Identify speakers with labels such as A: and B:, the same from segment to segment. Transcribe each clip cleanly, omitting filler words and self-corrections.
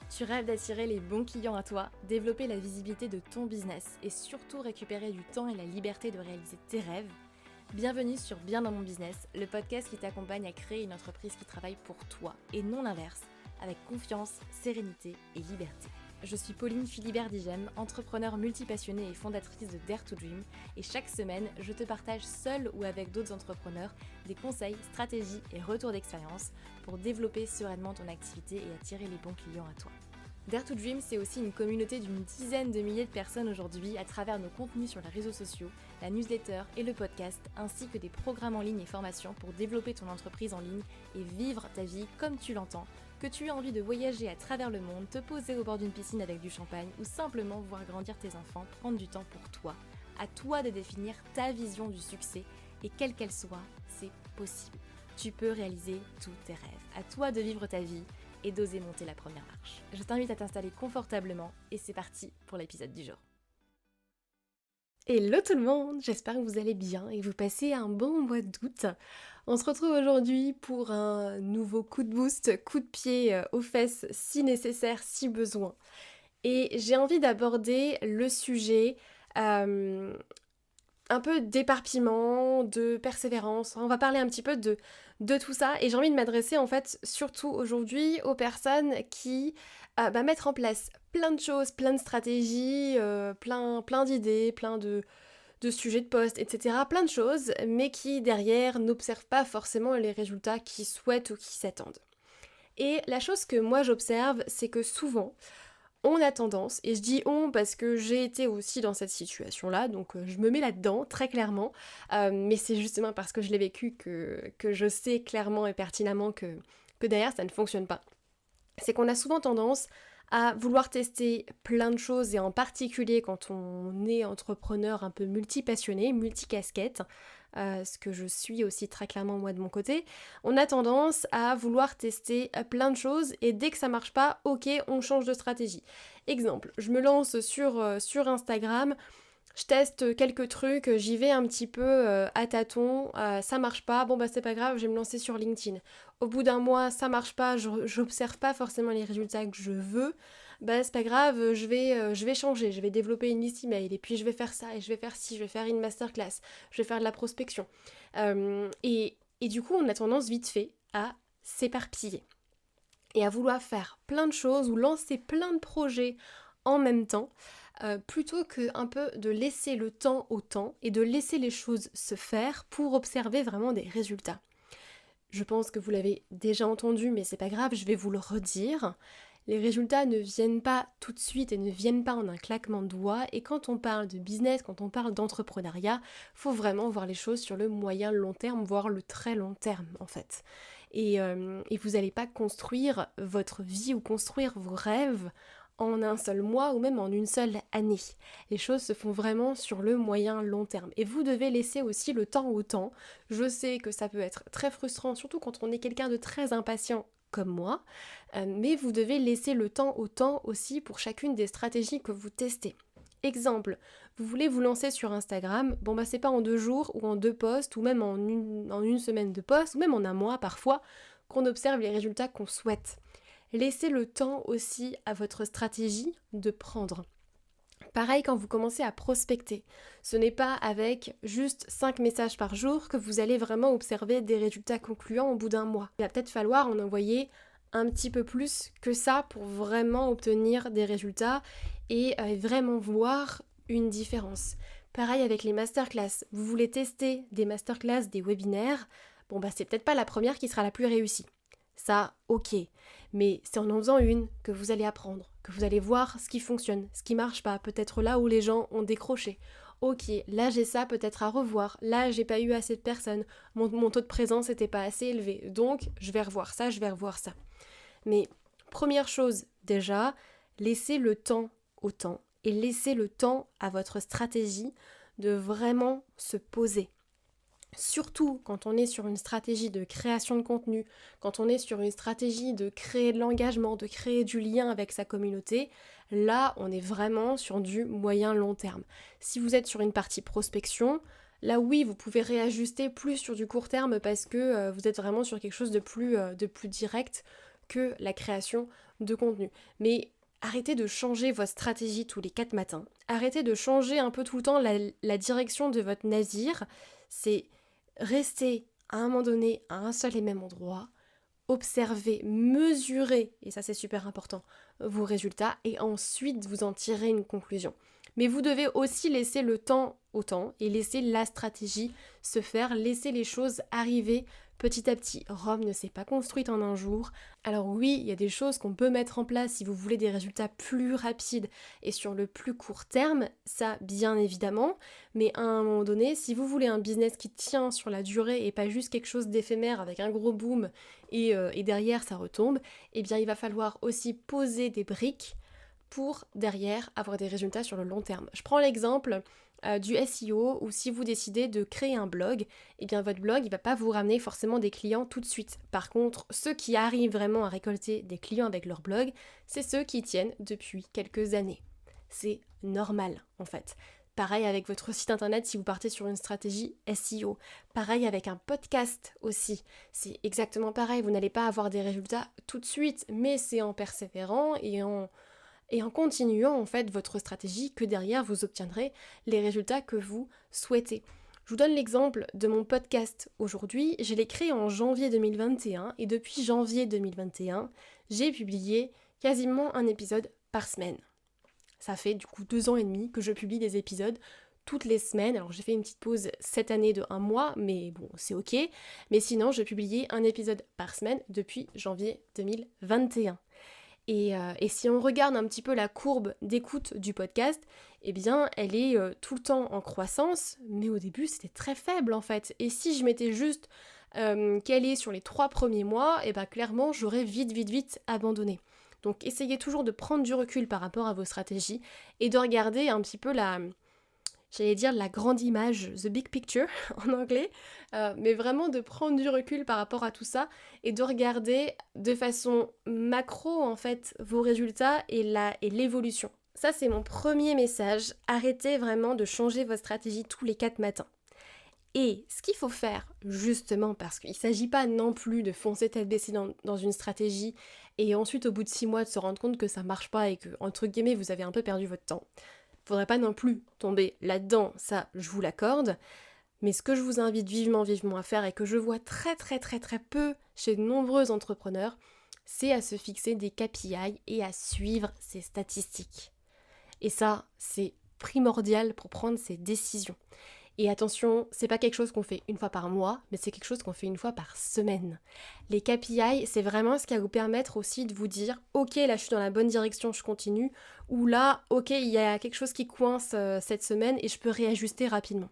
A: Tu rêves d'attirer les bons clients à toi, développer la visibilité de ton business et surtout récupérer du temps et la liberté de réaliser tes rêves? Bienvenue sur Bien dans mon business, le podcast qui t'accompagne à créer une entreprise qui travaille pour toi et non l'inverse, avec confiance, sérénité et liberté. Je suis Pauline Philibert-Digem, entrepreneur multipassionnée et fondatrice de Dare to Dream, et chaque semaine, je te partage seule ou avec d'autres entrepreneurs des conseils, stratégies et retours d'expérience pour développer sereinement ton activité et attirer les bons clients à toi. Dare to Dream, c'est aussi une communauté d'une dizaine de milliers de personnes aujourd'hui à travers nos contenus sur les réseaux sociaux, la newsletter et le podcast, ainsi que des programmes en ligne et formations pour développer ton entreprise en ligne et vivre ta vie comme tu l'entends, que tu aies envie de voyager à travers le monde, te poser au bord d'une piscine avec du champagne ou simplement voir grandir tes enfants, prendre du temps pour toi. À toi de définir ta vision du succès et quelle qu'elle soit, c'est possible. Tu peux réaliser tous tes rêves. À toi de vivre ta vie et d'oser monter la première marche. Je t'invite à t'installer confortablement et c'est parti pour l'épisode du jour. Hello tout le monde, j'espère que vous allez bien et que vous passez un bon mois d'août. On se retrouve aujourd'hui pour un nouveau coup de boost, coup de pied aux fesses si nécessaire, si besoin. Et j'ai envie d'aborder le sujet un peu d'éparpillement, de persévérance. On va parler un petit peu de tout ça et j'ai envie de m'adresser en fait surtout aujourd'hui aux personnes qui mettent en place plein de choses, plein de stratégies, plein d'idées, plein de sujets de poste, etc. Plein de choses, mais qui derrière n'observent pas forcément les résultats qu'ils souhaitent ou qui s'attendent. Et la chose que moi j'observe, c'est que souvent, on a tendance, et je dis on parce que j'ai été aussi dans cette situation-là, donc je me mets là-dedans, très clairement, mais c'est justement parce que je l'ai vécu que je sais clairement et pertinemment que derrière ça ne fonctionne pas. C'est qu'on a souvent tendance à vouloir tester plein de choses, et en particulier quand on est entrepreneur un peu multipassionné, multicasquette, ce que je suis aussi très clairement moi de mon côté, on a tendance à vouloir tester plein de choses et dès que ça marche pas, ok, on change de stratégie. Exemple, je me lance sur Instagram, je teste quelques trucs, j'y vais un petit peu à tâtons, ça marche pas, bon bah c'est pas grave, je vais me lancer sur LinkedIn. Au bout d'un mois, ça marche pas, j'observe pas forcément les résultats que je veux, bah c'est pas grave, je vais changer, je vais développer une liste email, et puis je vais faire ça, et je vais faire ci, je vais faire une masterclass, je vais faire de la prospection. Et du coup, on a tendance vite fait à s'éparpiller et à vouloir faire plein de choses ou lancer plein de projets en même temps, plutôt que un peu de laisser le temps au temps et de laisser les choses se faire pour observer vraiment des résultats. Je pense que vous l'avez déjà entendu, mais c'est pas grave, je vais vous le redire. Les résultats ne viennent pas tout de suite et ne viennent pas en un claquement de doigts, et quand on parle de business, quand on parle d'entrepreneuriat, faut vraiment voir les choses sur le moyen long terme, voire le très long terme en fait. Et vous n'allez pas construire votre vie ou construire vos rêves en un seul mois ou même en une seule année. Les choses se font vraiment sur le moyen long terme. Et vous devez laisser aussi le temps au temps. Je sais que ça peut être très frustrant, surtout quand on est quelqu'un de très impatient comme moi, mais vous devez laisser le temps au temps aussi pour chacune des stratégies que vous testez. Exemple, vous voulez vous lancer sur Instagram, bon bah c'est pas en 2 jours ou en 2 posts ou même en une semaine de posts ou même en un mois parfois qu'on observe les résultats qu'on souhaite. Laissez le temps aussi à votre stratégie de prendre. Pareil quand vous commencez à prospecter. Ce n'est pas avec juste 5 messages par jour que vous allez vraiment observer des résultats concluants au bout d'un mois. Il va peut-être falloir en envoyer un petit peu plus que ça pour vraiment obtenir des résultats et vraiment voir une différence. Pareil avec les masterclass. Vous voulez tester des masterclass, des webinaires, bon bah c'est peut-être pas la première qui sera la plus réussie. Ça, ok. Mais c'est en faisant une que vous allez apprendre, que vous allez voir ce qui fonctionne, ce qui marche pas, peut-être là où les gens ont décroché. Ok, là j'ai ça peut-être à revoir, là j'ai pas eu assez de personnes, mon taux de présence n'était pas assez élevé, donc je vais revoir ça, je vais revoir ça. Mais première chose, déjà, laissez le temps au temps et laissez le temps à votre stratégie de vraiment se poser. Surtout quand on est sur une stratégie de création de contenu, quand on est sur une stratégie de créer de l'engagement, de créer du lien avec sa communauté, là on est vraiment sur du moyen long terme. Si vous êtes sur une partie prospection, là oui vous pouvez réajuster plus sur du court terme parce que vous êtes vraiment sur quelque chose de plus direct que la création de contenu. Mais arrêtez de changer votre stratégie tous les 4 matins. Arrêtez de changer un peu tout le temps la direction de votre navire. C'est rester à un moment donné à un seul et même endroit, observer, mesurer, et ça c'est super important, vos résultats et ensuite vous en tirer une conclusion. Mais vous devez aussi laisser le temps au temps et laisser la stratégie se faire, laisser les choses arriver petit à petit. Rome ne s'est pas construite en un jour. Alors oui, il y a des choses qu'on peut mettre en place si vous voulez des résultats plus rapides et sur le plus court terme, ça bien évidemment, mais à un moment donné, si vous voulez un business qui tient sur la durée et pas juste quelque chose d'éphémère avec un gros boom et derrière ça retombe, eh bien il va falloir aussi poser des briques pour derrière avoir des résultats sur le long terme. Je prends l'exemple du SEO où si vous décidez de créer un blog, eh bien votre blog il va pas vous ramener forcément des clients tout de suite. Par contre, ceux qui arrivent vraiment à récolter des clients avec leur blog, c'est ceux qui tiennent depuis quelques années. C'est normal en fait. Pareil avec votre site internet si vous partez sur une stratégie SEO. Pareil avec un podcast aussi. C'est exactement pareil, vous n'allez pas avoir des résultats tout de suite, mais c'est en persévérant et en continuant en fait votre stratégie que derrière vous obtiendrez les résultats que vous souhaitez. Je vous donne l'exemple de mon podcast aujourd'hui. Je l'ai créé en janvier 2021 et depuis janvier 2021, j'ai publié quasiment un épisode par semaine. Ça fait du coup 2 ans et demi que je publie des épisodes toutes les semaines. Alors j'ai fait une petite pause cette année de 1 mois, mais bon, c'est ok. Mais sinon, je publiais un épisode par semaine depuis janvier 2021. Et si on regarde un petit peu la courbe d'écoute du podcast, eh bien elle est tout le temps en croissance, mais au début c'était très faible en fait. Et si je m'étais juste calée sur les 3 premiers mois, eh bien clairement j'aurais vite abandonné. Donc essayez toujours de prendre du recul par rapport à vos stratégies et de regarder un petit peu j'allais dire la grande image, the big picture en anglais, mais vraiment de prendre du recul par rapport à tout ça et de regarder de façon macro en fait vos résultats et l'évolution. Ça c'est mon premier message, arrêtez vraiment de changer votre stratégie tous les 4 matins. Et ce qu'il faut faire, justement, parce qu'il ne s'agit pas non plus de foncer tête baissée dans une stratégie et ensuite au bout de 6 mois de se rendre compte que ça marche pas et que, entre guillemets, vous avez un peu perdu votre temps. Faudrait pas non plus tomber là-dedans, ça je vous l'accorde, mais ce que je vous invite vivement à faire et que je vois très peu chez de nombreux entrepreneurs, c'est à se fixer des KPI et à suivre ces statistiques. Et ça, c'est primordial pour prendre ces décisions. Et attention, c'est pas quelque chose qu'on fait une fois par mois, mais c'est quelque chose qu'on fait une fois par semaine. Les KPI, c'est vraiment ce qui va vous permettre aussi de vous dire « Ok, là je suis dans la bonne direction, je continue » ou là « Ok, il y a quelque chose qui coince cette semaine et je peux réajuster rapidement ».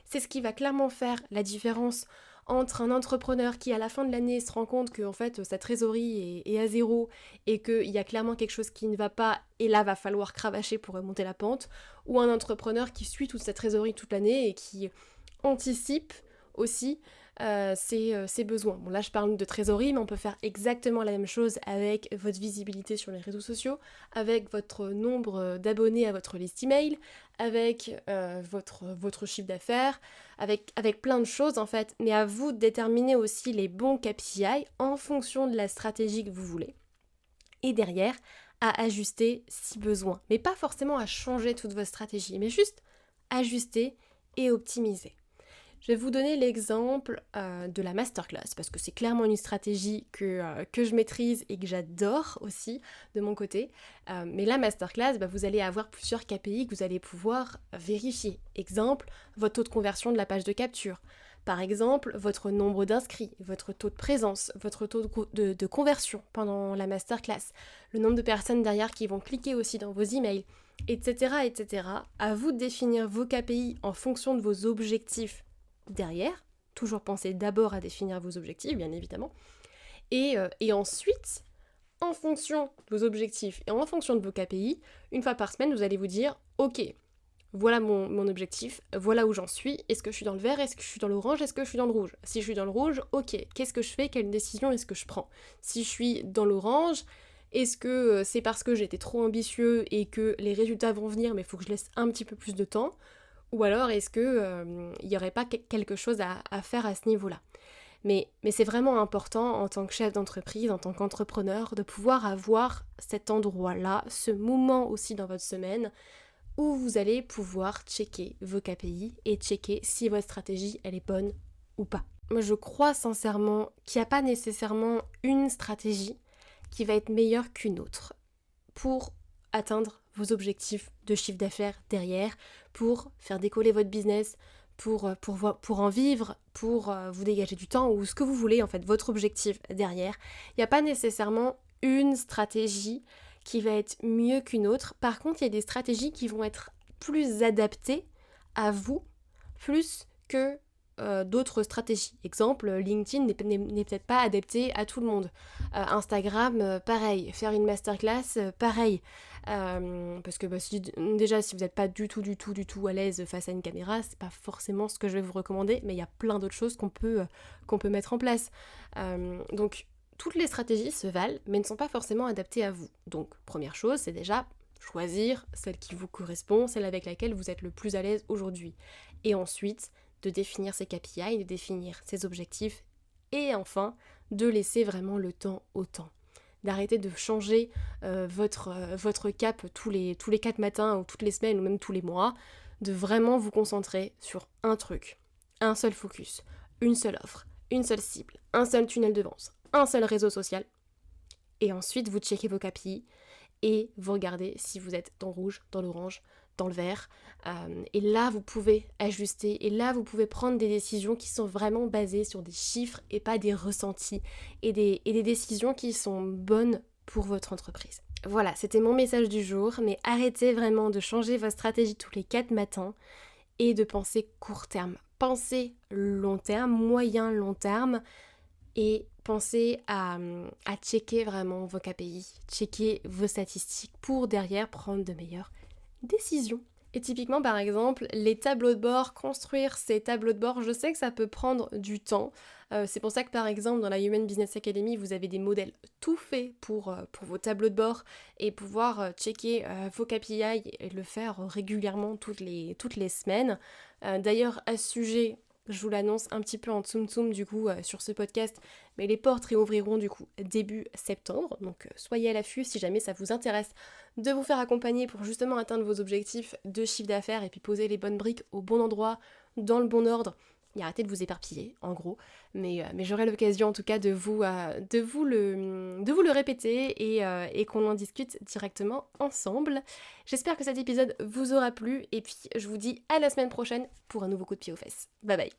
A: C'est ce qui va clairement faire la différence entre un entrepreneur qui à la fin de l'année se rend compte que en fait sa trésorerie est à zéro et qu'il y a clairement quelque chose qui ne va pas et là va falloir cravacher pour remonter la pente, ou un entrepreneur qui suit toute sa trésorerie toute l'année et qui anticipe aussi ses besoins. Bon là je parle de trésorerie, mais on peut faire exactement la même chose avec votre visibilité sur les réseaux sociaux, avec votre nombre d'abonnés à votre liste email, avec votre chiffre d'affaires, avec plein de choses en fait, mais à vous de déterminer aussi les bons KPI en fonction de la stratégie que vous voulez. Et derrière, à ajuster si besoin. Mais pas forcément à changer toute votre stratégie, mais juste ajuster et optimiser. Je vais vous donner l'exemple de la masterclass, parce que c'est clairement une stratégie que je maîtrise et que j'adore aussi de mon côté. Mais la masterclass, vous allez avoir plusieurs KPI que vous allez pouvoir vérifier. Exemple, votre taux de conversion de la page de capture. Par exemple, votre nombre d'inscrits, votre taux de présence, votre taux de conversion pendant la masterclass, le nombre de personnes derrière qui vont cliquer aussi dans vos emails, etc., etc. À vous de définir vos KPI en fonction de vos objectifs derrière. Toujours pensez d'abord à définir vos objectifs, bien évidemment. Et ensuite, en fonction de vos objectifs et en fonction de vos KPI, une fois par semaine, vous allez vous dire « Ok, voilà mon objectif, voilà où j'en suis, est-ce que je suis dans le vert, est-ce que je suis dans l'orange, est-ce que je suis dans le rouge ? Si je suis dans le rouge, ok, qu'est-ce que je fais, quelle décision est-ce que je prends ? Si je suis dans l'orange, est-ce que c'est parce que j'ai été trop ambitieux et que les résultats vont venir mais il faut que je laisse un petit peu plus de temps ? Ou alors est-ce que il n'y aurait pas quelque chose à faire à ce niveau-là ? Mais c'est vraiment important en tant que chef d'entreprise, en tant qu'entrepreneur, de pouvoir avoir cet endroit-là, ce moment aussi dans votre semaine où vous allez pouvoir checker vos KPI et checker si votre stratégie elle est bonne ou pas. Moi je crois sincèrement qu'il n'y a pas nécessairement une stratégie qui va être meilleure qu'une autre pour atteindre vos objectifs de chiffre d'affaires derrière, pour faire décoller votre business, pour en vivre, pour vous dégager du temps ou ce que vous voulez en fait, votre objectif derrière. Il n'y a pas nécessairement une stratégie qui va être mieux qu'une autre. Par contre, il y a des stratégies qui vont être plus adaptées à vous, plus que d'autres stratégies. Exemple, LinkedIn n'est peut-être pas adapté à tout le monde. Instagram, pareil. Faire une masterclass, pareil. Parce que déjà, si vous n'êtes pas du tout à l'aise face à une caméra, c'est pas forcément ce que je vais vous recommander, mais il y a plein d'autres choses qu'on peut mettre en place. Donc, toutes les stratégies se valent, mais ne sont pas forcément adaptées à vous. Donc, première chose, c'est déjà choisir celle qui vous correspond, celle avec laquelle vous êtes le plus à l'aise aujourd'hui. Et ensuite, de définir ses KPI, de définir ses objectifs, et enfin, de laisser vraiment le temps au temps. D'arrêter de changer votre cap tous les 4 matins, ou toutes les semaines, ou même tous les mois, de vraiment vous concentrer sur un truc, un seul focus, une seule offre, une seule cible, un seul tunnel de vente, un seul réseau social, et ensuite vous checkez vos KPI, et vous regardez si vous êtes dans le rouge, dans l'orange, dans le vert. Et là, vous pouvez ajuster, et là, vous pouvez prendre des décisions qui sont vraiment basées sur des chiffres et pas des ressentis, et des décisions qui sont bonnes pour votre entreprise. Voilà, c'était mon message du jour, mais arrêtez vraiment de changer votre stratégie tous les 4 matins et de penser court terme. Pensez long terme, moyen long terme, et pensez à checker vraiment vos KPI, checker vos statistiques pour derrière prendre de meilleures décisions. Et typiquement par exemple, les tableaux de bord, construire ces tableaux de bord, je sais que ça peut prendre du temps. C'est pour ça que par exemple dans la Human Business Academy, vous avez des modèles tout faits pour vos tableaux de bord et pouvoir checker vos KPI et le faire régulièrement toutes les semaines. D'ailleurs à ce sujet, je vous l'annonce un petit peu en tsum du coup sur ce podcast, mais les portes réouvriront du coup début septembre, donc soyez à l'affût si jamais ça vous intéresse de vous faire accompagner pour justement atteindre vos objectifs de chiffre d'affaires et puis poser les bonnes briques au bon endroit, dans le bon ordre, et arrêtez de vous éparpiller en gros, mais j'aurai l'occasion en tout cas de vous le répéter et qu'on en discute directement ensemble. J'espère que cet épisode vous aura plu et puis je vous dis à la semaine prochaine pour un nouveau coup de pied aux fesses. Bye bye.